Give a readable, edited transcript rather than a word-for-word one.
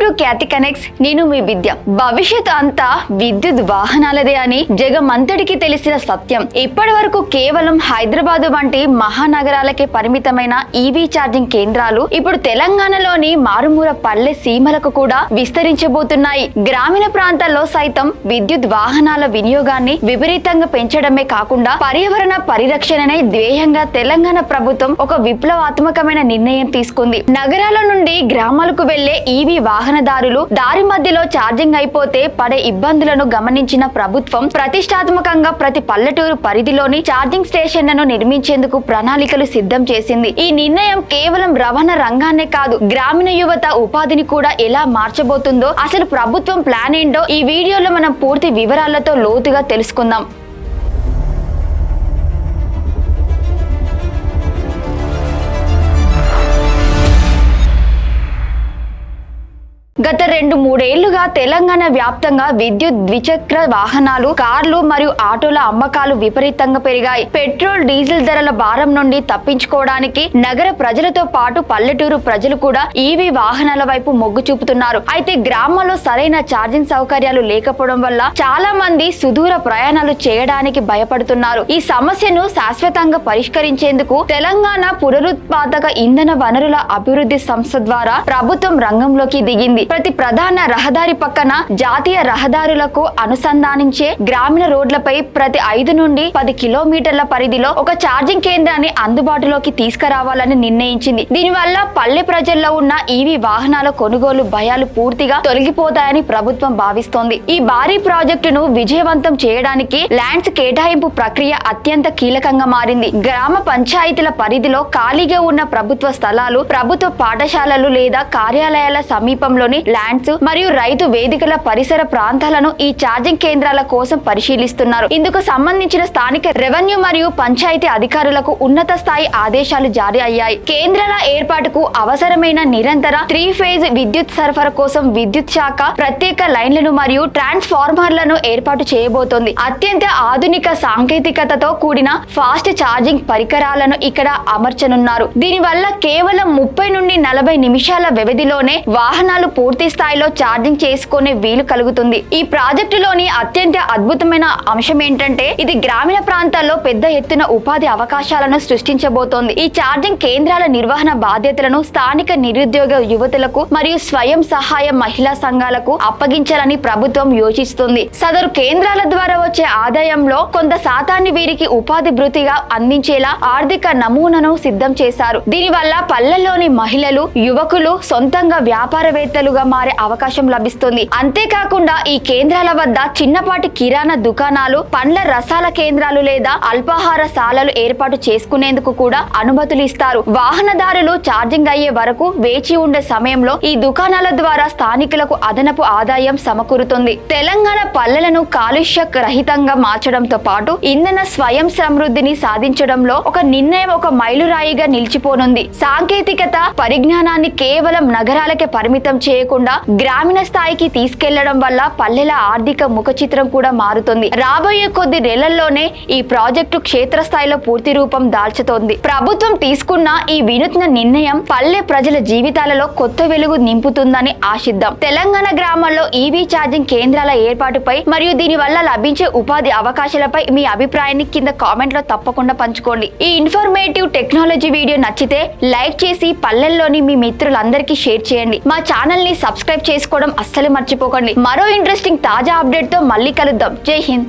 To Khyati connects. నేను మీ విద్య. భవిష్యత్తు అంతా విద్యుత్ వాహనాలదే అని జగమంతటికి తెలిసిన సత్యం. ఇప్పటి వరకు కేవలం హైదరాబాద్ వంటి మహానగరాలకే పరిమితమైన ఈవీ ఛార్జింగ్ కేంద్రాలు ఇప్పుడు తెలంగాణలోని మారుమూల పల్లె సీమలకు కూడా విస్తరించబోతున్నాయి. గ్రామీణ ప్రాంతాల్లో సైతం విద్యుత్ వాహనాల వినియోగాన్ని విపరీతంగా పెంచడమే కాకుండా పర్యావరణ పరిరక్షణనే ధ్యేయంగా తెలంగాణ ప్రభుత్వం ఒక విప్లవాత్మకమైన నిర్ణయం తీసుకుంది. నగరాల నుండి గ్రామాలకు వెళ్లే ఈవీ వాహనదారులు దారి మధ్యలో ఛార్జింగ్ అయిపోతే పడే ఇబ్బందులను గమనించిన ప్రభుత్వం ప్రతిష్టాత్మకంగా ప్రతి పల్లెటూరు పరిధిలోని ఛార్జింగ్ స్టేషన్లను నిర్మించేందుకు ప్రణాళికలు సిద్ధం చేసింది. ఈ నిర్ణయం కేవలం రవాణా రంగాన్నే కాదు, గ్రామీణ యువత ఉపాధిని కూడా ఎలా మార్చబోతుందో, అసలు ప్రభుత్వం ప్లాన్ ఏంటో ఈ వీడియోలో మనం పూర్తి వివరాలతో లోతుగా తెలుసుకుందాం. గత 2-3 ఏళ్లుగా తెలంగాణ వ్యాప్తంగా విద్యుత్ ద్విచక్ర వాహనాలు, కార్లు మరియు ఆటోల అమ్మకాలు విపరీతంగా పెరిగాయి. పెట్రోల్, డీజిల్ ధరల భారం నుండి తప్పించుకోవడానికి నగర ప్రజలతో పాటు పల్లెటూరు ప్రజలు కూడా ఈవీ వాహనాల వైపు మొగ్గు చూపుతున్నారు. అయితే గ్రామాల్లో సరైన ఛార్జింగ్ సౌకర్యాలు లేకపోవడం వల్ల చాలా మంది సుదూర ప్రయాణాలు చేయడానికి భయపడుతున్నారు. ఈ సమస్యను శాశ్వతంగా పరిష్కరించేందుకు తెలంగాణ పునరుత్పాదక ఇంధన వనరుల అభివృద్ధి సంస్థ ద్వారా ప్రభుత్వం రంగంలోకి దిగింది. ప్రతి ప్రధాన రహదారి పక్కన జాతీయ రహదారులకు అనుసంధానించే గ్రామీణ రోడ్లపై ప్రతి 5 నుండి 10 కిలోమీటర్ల పరిధిలో ఒక ఛార్జింగ్ కేంద్రాన్ని అందుబాటులోకి తీసుకురావాలని నిర్ణయించింది. దీనివల్ల పల్లె ప్రజల్లో ఉన్న ఈవీ వాహనాల కొనుగోలు భయాలు పూర్తిగా తొలగిపోతాయని ప్రభుత్వం భావిస్తోంది. ఈ భారీ ప్రాజెక్టును విజయవంతం చేయడానికి ల్యాండ్స్ కేటాయింపు ప్రక్రియ అత్యంత కీలకంగా మారింది. గ్రామ పంచాయతీల పరిధిలో ఖాళీగా ఉన్న ప్రభుత్వ స్థలాలు, ప్రభుత్వ పాఠశాలలు లేదా కార్యాలయాల సమీపంలోని ల్యాండ్స్ మరియు రైతు వేదికల పరిసర ప్రాంతాలను ఈ ఛార్జింగ్ కేంద్రాల కోసం పరిశీలిస్తున్నారు. ఇందుకు సంబంధించిన స్థానిక రెవెన్యూ మరియు పంచాయతీ అధికారులకు ఉన్నత స్థాయి ఆదేశాలు జారీ అయ్యాయి. కేంద్రాల ఏర్పాటుకు అవసరమైన నిరంతర 3 ఫేజ్ విద్యుత్ సరఫరా కోసం విద్యుత్ శాఖ ప్రత్యేక లైన్లను మరియు ట్రాన్స్ఫార్మర్లను ఏర్పాటు చేయబోతోంది. అత్యంత ఆధునిక సాంకేతికతతో కూడిన ఫాస్ట్ ఛార్జింగ్ పరికరాలను ఇక్కడ అమర్చనున్నారు. దీనివల్ల కేవలం 30 నుండి 40 నిమిషాల వ్యవధిలోనే వాహనాలు పూర్తి స్థాయిలో ఛార్జింగ్ చేసుకునే వీలు కలుగుతుంది. ఈ ప్రాజెక్టులోని అత్యంత అద్భుతమైన అంశం ఏంటంటే ఇది గ్రామీణ ప్రాంతాల్లో పెద్ద ఎత్తున ఉపాధి అవకాశాలను సృష్టించబోతోంది. ఈ ఛార్జింగ్ కేంద్రాల నిర్వహణ బాధ్యతలను స్థానిక నిరుద్యోగ యువతులకు మరియు స్వయం సహాయ మహిళా సంఘాలకు అప్పగించాలని ప్రభుత్వం యోచిస్తుంది. సదరు కేంద్రాల ద్వారా వచ్చే ఆదాయంలో కొంత శాతాన్ని వీరికి ఉపాధి భృతిగా అందించేలా ఆర్థిక నమూనాను సిద్ధం చేశారు. దీనివల్ల పల్లెల్లోని మహిళలు, యువకులు సొంతంగా వ్యాపారవేత్తలుగా మారే అవకాశం లభిస్తుంది. అంతేకాకుండా ఈ కేంద్రాల వద్ద చిన్నపాటి కిరాణా దుకాణాలు, పండ్ల రసాల కేంద్రాలు లేదా అల్పాహార శాలలు ఏర్పాటు చేసుకునేందుకు కూడా అనుమతులు ఇస్తారు. వాహనదారులు ఛార్జింగ్ అయ్యే వరకు వేచి ఉండే సమయంలో ఈ దుకాణాల ద్వారా స్థానికులకు అదనపు ఆదాయం సమకూరుతుంది. తెలంగాణ పల్లెలను కాలుష్య రహితంగా మార్చడంతో పాటు ఇంధన స్వయం సమృద్ధిని సాధించడంలో ఒక నిర్ణయం ఒక మైలురాయిగా నిలిచిపోనుంది. సాంకేతికత పరిజ్ఞానాన్ని కేవలం నగరాలకే పరిమితం చేయకుండా గ్రామీణ స్థాయికి తీసుకెళ్లడం వల్ల పల్లెల ఆర్థిక ముఖ చిత్రం కూడా మారుతుంది. రాబోయే కొద్ది నెలల్లోనే ఈ ప్రాజెక్టు క్షేత్రస్థాయిలో పూర్తి రూపం దాల్చుతోంది. ప్రభుత్వం తీసుకున్న ఈ వినూత్న నిర్ణయం పల్లె ప్రజల జీవితాలలో కొత్త వెలుగు నింపుతుందని ఆశిద్దాం. తెలంగాణ గ్రామాల్లో ఈవీ ఛార్జింగ్ కేంద్రాల ఏర్పాటుపై మరియు దీని వల్ల లభించే ఉపాధి అవకాశాలపై మీ అభిప్రాయాన్ని కింద కామెంట్ లో తప్పకుండా పంచుకోండి. ఈ ఇన్ఫర్మేటివ్ టెక్నాలజీ వీడియో నచ్చితే లైక్ చేసి పల్లెల్లోని మీ మిత్రులందరికీ షేర్ చేయండి. మా ఛానల్ ని సబ్స్క్రైబ్ చేసుకోవడం అస్సలు మర్చిపోకండి. మరో ఇంట్రెస్టింగ్ తాజా అప్డేట్ తో మళ్ళీ కలుద్దాం. జై హింద్.